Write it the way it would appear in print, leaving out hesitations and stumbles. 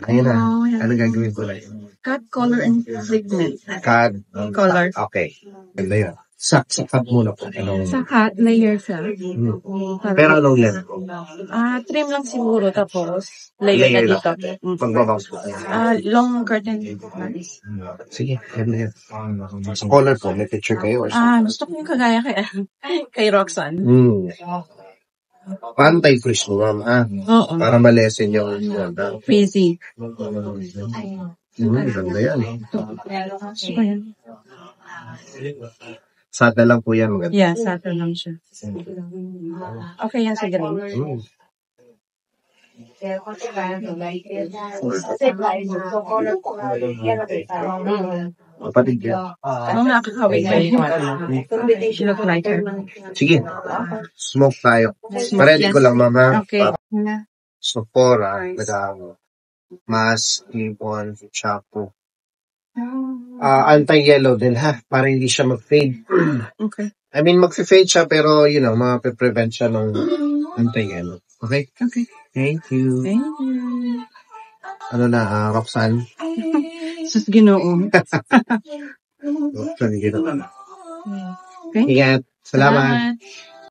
Ayun na. Oh, yeah. Ano gagawin ko lang? Cut, color, and pigment. Card. Color. Okay. Ganda yun. Sa cut muna po. Sa cut, layer siya. Pero anong level? Trim lang siguro, tapos layer na dito. Pagbabawas po. Long curtain. Sige, ganda yun. Sa color po, may picture kayo or something? Gusto ko yung kagaya kay Roxanne. Anti-freeze mo, ma'am, Oo. para malesen yung Frizzy. ganda yan. Gusto ko yan. Sada lang po yan. Maganda. Yeah, satin lang siya. Okay yan sa green. Kapatid yan. Nakakawin kayo. She look like her. Sige. Smoke tayo. Paredy ko lang, mama. Okay. So, Sephora, mask, clip-on, shampoo. Anti-yellow din, ha? Para hindi siya mag-fade. Okay. I mean, mag-fade siya, pero, ma-prevent siya ng anti-yellow. Okay? Okay. Thank you. Thank you. Roxanne? Sus, Ginoo. Roxanne, ganoon. Okay. Ingat. Salamat.